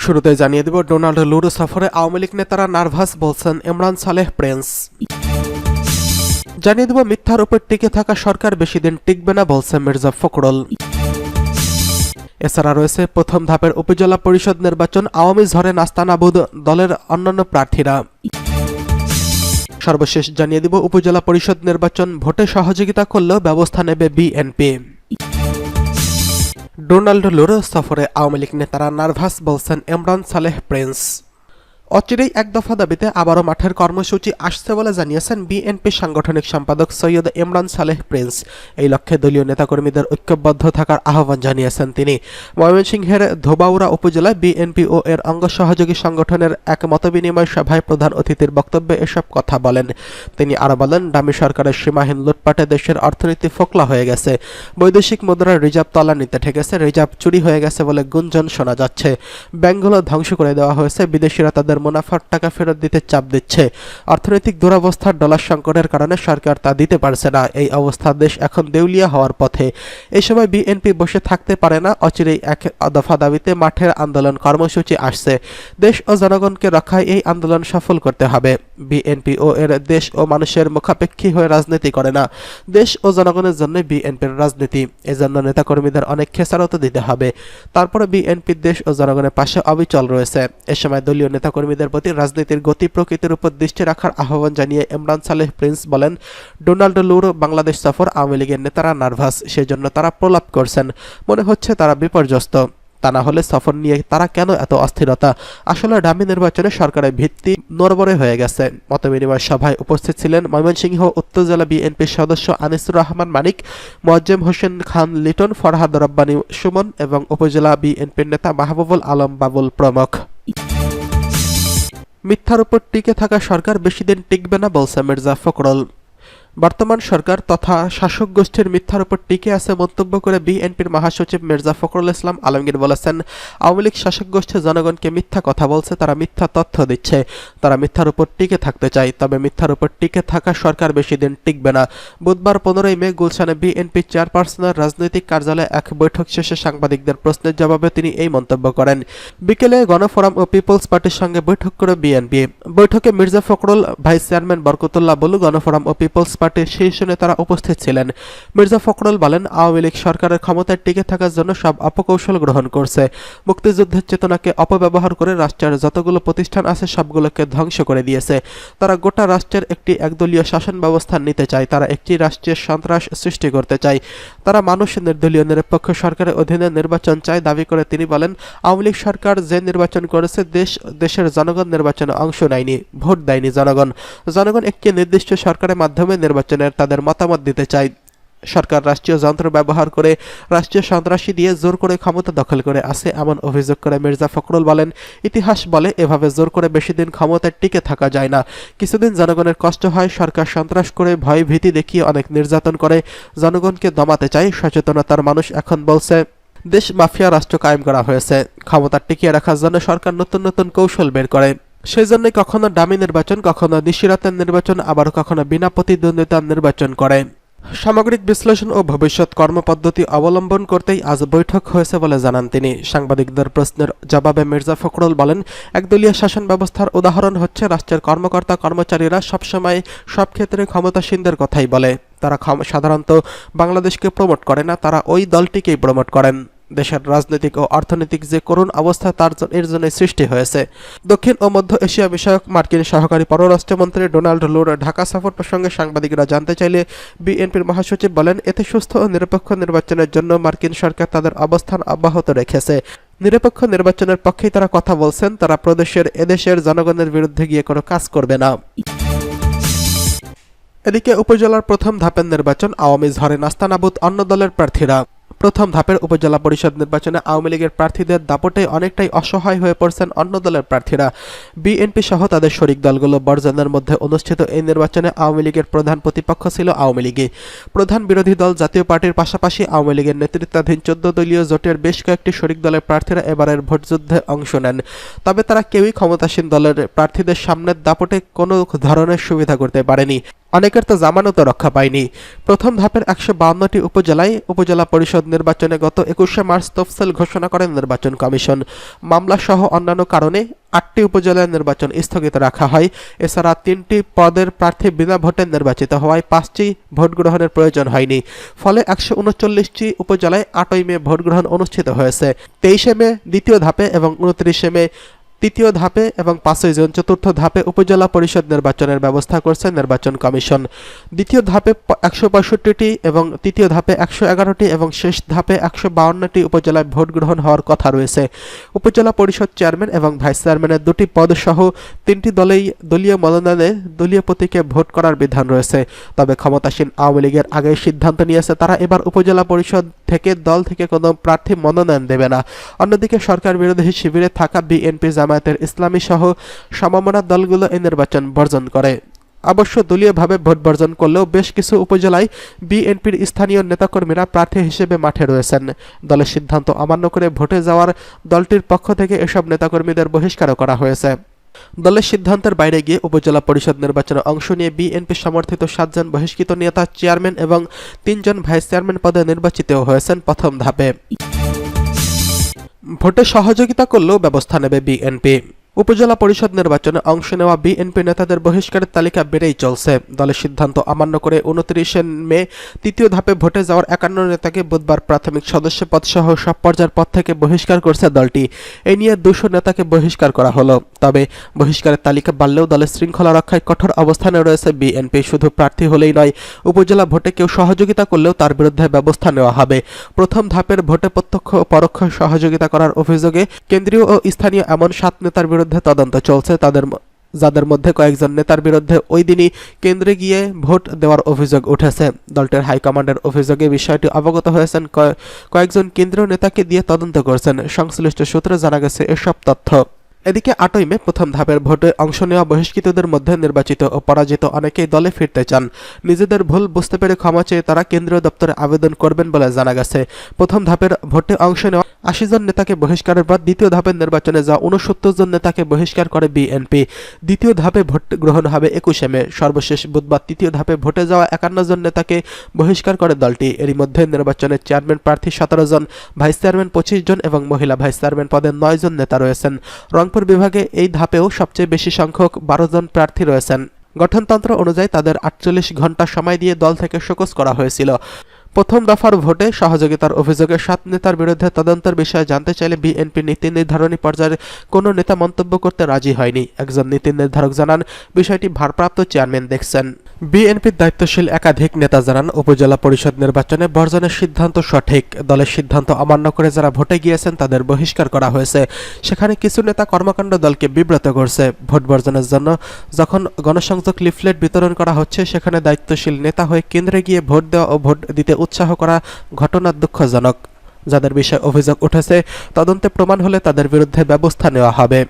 শুরুতে জানিয়ে দেব ডোনাল্ড লুরু সফরে আওয়ামী লীগ নেতারা নার্ভাস বলছেন ইমরান সালেহ প্রিন্স। জানিয়ে দেব মিথ্যার উপর টিকে থাকা সরকার বেশি দিন টিকবে না বলছে মির্জা ফখরুল। এছাড়া রয়েছে প্রথম ধাপের উপজেলা পরিষদ নির্বাচন, আওয়ামী ঝড়ে নাস্তানাবুদ দলের অন্যান্য প্রার্থীরা। সর্বশেষ জানিয়ে দিব উপজেলা পরিষদ নির্বাচন ভোটে সহযোগিতা করলেও ব্যবস্থা নেবে বিএনপি। ডোনাল্ড লুরু সফরে আওয়ামী লীগ নেতারা নার্ভাস বলছেন ইমরান সালেহ প্রিন্স। অচিরেই এক দফা দাবিতে আবারও মাঠের কর্মসূচি আসছে বলে জানিয়েছেন বিএনপি সাংগঠনিক সম্পাদক সৈয়দ ইমরান সালেহ প্রিন্স। এই লক্ষ্যে দলীয় নেতাকর্মীদের ঐক্যবদ্ধ থাকার আহ্বান জানিয়েছেন তিনি। ময়মনসিংহের ধোবাউড়া উপজেলায় বিএনপি ও এর অঙ্গ সহযোগী সংগঠনের এক মতবিনিময় সভায় প্রধান অতিথির বক্তব্যে এসব কথা বলেন। তিনি আরও বলেন, ডামি সরকারের সীমাহীন লুটপাটে দেশের অর্থনীতি ফোকলা হয়ে গেছে। বৈদেশিক মুদ্রার রিজার্ভ তলানিতে ঠেকেছে, রিজার্ভ চুরি হয়ে গেছে বলে গুঞ্জন শোনা যাচ্ছে। ব্যাংকগুলো ধ্বংস করে দেওয়া হয়েছে, বিদেশিরা তাদের মুনাফার টাকা ফেরত দিতে চাপ দিচ্ছে। অর্থনৈতিক দুরবস্থার ডলার সংকটের কারণে সরকার তা দিতে পারছে না। এই অবস্থা দেশ এখন দেউলিয়া হওয়ার পথে। এই সময় বিএনপি বসে থাকতে পারে না। অচিরেই এক দফা দাবিতে মাঠের আন্দোলন কর্মসূচি আসছে। দেশ ও জনগণকে রক্ষায় এই আন্দোলন সফল করতে হবে। বিএনপি ও এর দেশ ও মানুষের মুখাপেক্ষী হয়ে রাজনীতি করে না। দেশ ও জনগণের জন্য বিএনপির রাজনীতি। এজন্য নেতাকর্মীদের অনেক খেসারত দিতে হবে। তারপরে বিএনপি দেশ ও জনগণের পাশে অবিচল রয়েছে। এ সময় দলীয় নেতাকর্মীদের প্রতি রাজনীতির গতি প্রকৃতির উপর দৃষ্টি রাখার আহ্বান জানিয়ে ইমরান সালেহ প্রিন্স বলেন, ডোনাল্ড লুরু বাংলাদেশ সফর আওয়ামী লীগের নেতারা নার্ভাস, সেজন্য তারা প্রলাপ করছেন। মনে হচ্ছে তারা বিপর্যস্ত। তা না হলে সফর নিয়ে তারা কেন এত অস্থিরতা? আসলে ডামি নির্বাচনে সরকারের ভিত্তি নড়বড়ে হয়ে গেছে। মতবিনিময় সভায় উপস্থিত ছিলেন ময়মনসিংহ উত্তর জেলা বিএনপির সদস্য আনিসুর রহমান মানিক, মোয়াজ্জেম হোসেন খান লিটন, ফরহাদ রব্বানী সুমন এবং উপজেলা বিএনপির নেতা মাহবুবুল আলম বাবুল প্রমুখ। মিথ্যার উপর টিকে থাকা সরকার বেশি দিন টিকবে না বলছে মির্জা ফখরুল। বর্তমান সরকার তথা শাসক গোষ্ঠীর মিথ্যার উপর টিকে আছে মন্তব্য করে বিএনপির মহাসচিব মির্জা ফখরুল ইসলাম আলমগীর বলেছেন, আওয়ামী লীগ শাসক গোষ্ঠী জনগণকে মিথ্যা কথা বলছে, তারা মিথ্যা তথ্য দিচ্ছে। তারা মিথ্যার উপর টিকে থাকতে চায়, তবে মিথ্যার উপর টিকে থাকা সরকার বেশি দিন টিকবে না। বুধবার 15 মে গুলশানে বিএনপি চেয়ারপারসনের রাজনৈতিক কার্যালয়ে এক বৈঠক শেষে সাংবাদিকদের প্রশ্নের জবাবে তিনি এই মন্তব্য করেন। বিকেলে গণফোরাম ও পিপলস পার্টির সঙ্গে বৈঠক করে বিএনপি। বৈঠকে মির্জা ফখরুল, ভাইস চেয়ারম্যান বরকতুল্লাহ বলু, গণফোরাম ও পিপলস পার্টির শীর্ষ নেতারা উপস্থিত ছিলেন। মির্জা ফখরুল বলেন, আওয়ামী লীগ সরকারের ক্ষমতায় টিকে থাকার জন্য সব অপকৌশল গ্রহণ করছে। মুক্তিযুদ্ধের চেতনাকে অপব্যবহার করে রাষ্ট্রের যতগুলো প্রতিষ্ঠান আছে সবগুলোকে ধ্বংস করে দিয়েছে। তারা গোটা রাষ্ট্রের একটি একদলীয় শাসন ব্যবস্থা নিতে চায়। তারা একটি রাষ্ট্রের সন্ত্রাস সৃষ্টি করতে চায়। তারা মানুষ নির্দলীয় নিরপেক্ষ সরকারের অধীনে নির্বাচন চায় দাবি করে তিনি বলেন, আওয়ামী লীগ সরকার যে নির্বাচন করেছে দেশের জনগণ নির্বাচনে অংশ নেয়নি, ভোট দেয়নি জনগণ। জনগণ একটি নির্দিষ্ট সরকারের মাধ্যমে নির্বাচনের তাদের মতামত দিতে চায়। সরকার রাষ্ট্রীয় যন্ত্র ব্যবহার করে রাষ্ট্রীয় সন্ত্রাসী দিয়ে জোর করে ক্ষমতা দখল করে আছে এমন অভিযোগ করে মির্জা ফখরুল বলেন, ইতিহাস বলে এভাবে জোর করে বেশি দিন ক্ষমতায় টিকে থাকা যায় না। কিছুদিন জনগণের কষ্ট হয়, সরকার সন্ত্রাস করে ভয় ভীতি দেখিয়ে অনেক নির্যাতন করে, জনগণকে দমাতে চায়। সচেতনতার মানুষ এখন বলছে দেশ মাফিয়া রাষ্ট্র কায়েম করা হয়েছে। ক্ষমতা টিকিয়ে রাখার জন্য সরকার নতুন নতুন কৌশল বের করে। সেই জন্যই কখনো ডামি নির্বাচন, কখনো নিশিরাতের নির্বাচন, আবার কখনো বিনা প্রতিদ্বন্দ্বিতার নির্বাচন করে। সামগ্রিক বিশ্লেষণ ও ভবিষ্যৎ কর্মপদ্ধতি অবলম্বন করতেই আজ বৈঠক হয়েছে বলে জানান তিনি। সাংবাদিকদের প্রশ্নের জবাবে মির্জা ফখরুল বলেন, একদলীয় শাসন ব্যবস্থার উদাহরণ হচ্ছে রাষ্ট্রের কর্মকর্তা কর্মচারীরা সবসময় সব ক্ষেত্রে ক্ষমতাসীনদের কথাই বলে। তারা সাধারণত বাংলাদেশকে প্রমোট করে না, তারা ওই দলটিকেই প্রমোট করেন। দেশের রাজনৈতিক ও অর্থনৈতিক যে করুণ অবস্থা এর জন্য সৃষ্টি হয়েছে। দক্ষিণ ও মধ্য এশিয়া বিষয়ক মার্কিন সহকারী পররাষ্ট্রমন্ত্রী ডোনাল্ড লুর ঢাকা সফর প্রসঙ্গে সাংবাদিকরা জানতে চাইলে বিএনপির মহাসচিব বলেন, এতে সুস্থ ও নিরপেক্ষ নির্বাচনের জন্য মার্কিন সরকার তাদের অবস্থান অব্যাহত রেখেছে। নিরপেক্ষ নির্বাচনের পক্ষেই তারা কথা বলছেন। তারা এদেশের জনগণের বিরুদ্ধে গিয়ে কোনো কাজ করবে না। এদিকে উপজেলার প্রথম ধাপের নির্বাচন, আওয়ামী ঝড়ে নাস্তানাবুদ অন্য দলের প্রার্থীরা। প্রথম ধাপের উপজেলা পরিষদ নির্বাচনে আওয়ামী লীগের প্রার্থীদের দাপটে অনেকটাই অসহায় হয়ে পড়ছেন অন্য দলের প্রার্থীরা। বিএনপি সহ তাদের শরিক দলগুলো বর্জনের মধ্যে অনুষ্ঠিত এই নির্বাচনে আওয়ামী লীগের প্রধান প্রতিপক্ষ ছিল আওয়ামী লীগই। প্রধান বিরোধী দল জাতীয় পার্টির পাশাপাশি আওয়ামী লীগের নেতৃত্বাধীন 14 দলীয় জোটের বেশ কয়েকটি শরিক দলের প্রার্থীরা এবারের ভোটযুদ্ধে অংশ নেন। তবে তারা কেউই ক্ষমতাসীন দলের প্রার্থীদের সামনের দাপটে কোনো ধরনের সুবিধা করতে পারেনি। অনেকের তো জামানতও রক্ষা পায়নি। প্রথম ধাপের ১৫২টি উপজেলায় উপজেলা পরিষদ নির্বাচনে গত ২১শে মার্চ তফসিল ঘোষণা করেন নির্বাচন কমিশন। মামলাসহ অন্যান্য কারণে ৮টি উপজেলার নির্বাচন স্থগিত রাখা হয়। এছাড়া ৩টি পদের প্রার্থী বিনা ভোটে নির্বাচিত হওয়ায় ৫টি ভোট গ্রহণের প্রয়োজন হয়নি। ফলে ১৩৯টি উপজেলায় ৮ই মে ভোট গ্রহণ অনুষ্ঠিত হয়েছে। ২৩শে মে দ্বিতীয় ধাপে এবং ২৯শে মে তৃতীয় ধাপে এবং ৫ই জুন চতুর্থ ধাপে উপজেলা পরিষদ নির্বাচনের ব্যবস্থা করছে নির্বাচন কমিশন। দ্বিতীয় ধাপে ১৬৫টি এবং তৃতীয় ধাপে ১১১টি এবং শেষ ধাপে ১৫২টি উপজেলায় ভোট গ্রহণ হওয়ার কথা রয়েছে। উপজেলা পরিষদ চেয়ারম্যান এবং ভাইস চেয়ারম্যানের ২টি পদসহ ৩টি দলেই দলীয় মনোনয়নে দলীয় প্রতীকে ভোট করার বিধান রয়েছে। তবে ক্ষমতাসীন আওয়ামী লীগের আগেই সিদ্ধান্ত নিয়েছে তারা এবার উপজেলা পরিষদ থেকে দল থেকে কোনো প্রার্থী মনোনয়ন দেবে না। অন্যদিকে সরকার বিরোধী শিবিরে থাকা বিএনপি, জামায়াতের ইসলামী সহ সমমনা দলগুলো এই নির্বাচন বর্জন করে। অবশ্য দলীয়ভাবে ভোট বর্জন করলেও বেশ কিছু উপজেলায় বিএনপির স্থানীয় নেতাকর্মীরা প্রার্থী হিসেবে মাঠে রয়েছেন। দলের সিদ্ধান্ত অমান্য করে ভোটে যাওয়ার দলটির পক্ষ থেকে এসব নেতাকর্মীদের বহিষ্কারও করা হয়েছে। দলের সিদ্ধান্তের বাইরে গিয়ে উপজেলা পরিষদ নির্বাচনে অংশ নিয়ে বিএনপি সমর্থিত ৭ জন বহিষ্কৃত নেতা চেয়ারম্যান এবং ৩ জন ভাইস চেয়ারম্যান পদে নির্বাচিত হয়েছেন প্রথম ধাপে। ভোটে সহযোগিতা করলেও ব্যবস্থা নেবে বিএনপি। উপজেলা পরিষদ নির্বাচনে অংশ নেওয়া বিএনপি নেতাদের বহিষ্কারের তালিকা বেড়েই চলছে। দলের সিদ্ধান্ত অমান্য করে ২৯শে মে তৃতীয় ধাপে ভোটে যাওয়ার ৫১ নেতাকে বুধবার প্রাথমিক সদস্য পদসহ সব পর্যায়ের পদ থেকে বহিষ্কার করছে দলটি। এ নিয়ে ২০০ নেতাকে বহিষ্কার করা হলো। তবে বহিষ্কারের তালিকা বাড়লেও দলের শৃঙ্খলা রক্ষায় কঠোর অবস্থানে রয়েছে বিএনপি। শুধু প্রার্থী হলেই নয়, উপজেলা ভোটে কেউ সহযোগিতা করলেও তার বিরুদ্ধে ব্যবস্থা নেওয়া হবে। প্রথম ধাপের ভোটে প্রত্যক্ষ ও পরোক্ষ সহযোগিতা করার অভিযোগে কেন্দ্রীয় ও স্থানীয় এমন ৭ নেতার বিরুদ্ধে তদন্ত চলছে। যাদের মধ্যে কয়েকজন নেতার বিরুদ্ধে ওই দিনই কেন্দ্রে গিয়ে ভোট দেওয়ার অভিযোগ উঠেছে। দলটির হাইকমান্ডের অভিযোগে বিষয়টি অবগত হয়েছেন কয়েকজন কেন্দ্রীয় নেতাকে দিয়ে তদন্ত করছেন। সংশ্লিষ্ট সূত্রে জানা গেছে এসব তথ্য। এদিকে ৮ই মে প্রথম ধাপের ভোটে অংশ নেওয়া বহিষ্কৃতদের মধ্যে নির্বাচিত ও পরাজিত অনেকেই দলে ফিরতে চান। নিজেদের ভুল বুঝতে পেরে ক্ষমা চেয়ে তারা কেন্দ্রীয় দপ্তরে আবেদন করবেন বলে জানা গেছে। প্রথম ধাপের ভোটে অংশ নেওয়া ৮০ জন নেতাকে বহিষ্কারের পর দ্বিতীয় ধাপের নির্বাচনে যাওয়া ৬৯ জন নেতাকে বহিষ্কার করে বিএনপি। দ্বিতীয় ধাপে ভোট গ্রহণ হবে ২১শে মে। সর্বশেষ বুধবার তৃতীয় ধাপে ভোটে যাওয়া ৫১ জন নেতাকে বহিষ্কার করে দলটি। এরই মধ্যে নির্বাচনে চেয়ারম্যান প্রার্থী ১৭ জন, ভাইস চেয়ারম্যান ২৫ জন এবং মহিলা ভাইস চেয়ারম্যান পদে ৯ জন নেতা রয়েছেন। রংপুর বিভাগে এই ধাপেও সবচেয়ে বেশি সংখ্যক ১২ জন প্রার্থী রয়েছেন। গঠনতন্ত্র অনুযায়ী তাদের ৪৮ ঘণ্টা সময় দিয়ে দল থেকে শোকজ করা হয়েছিল। প্রথম দফার ভোটে সহযোগিতার অভিযোগে ৭ নেতার বিরুদ্ধে তদন্তের বিষয়ে জানতে চাইলে বিএনপি নীতি নির্ধারণী পর্যায়ে কোনো নেতা মন্তব্য করতে রাজি হয়নি। একজন নীতি নির্ধারক জানান, বিষয়টি ভারপ্রাপ্ত চেয়ারম্যান দেখছেন। বিএনপির দায়িত্বশীল একাধিক নেতা জানান, উপজেলা পরিষদ নির্বাচনে বর্জনের সিদ্ধান্ত সঠিক। দলের সিদ্ধান্ত অমান্য করে যারা ভোটে গিয়েছেন তাদের বহিষ্কার করা হয়েছে। সেখানে কিছু নেতা কর্মকাণ্ড দলকে বিব্রত করছে। ভোট বর্জনের জন্য যখন গণসংযোগ লিফলেট বিতরণ করা হচ্ছে, সেখানে দায়িত্বশীল নেতা হয়ে কেন্দ্রে গিয়ে ভোট দেওয়া ও ভোট দিতে উৎসাহ করা ঘটনা দুঃখজনক। যাদের বিষয়ে অভিযোগ উঠেছে তদন্তে প্রমাণ হলে তাদের বিরুদ্ধে ব্যবস্থা নেওয়া হবে।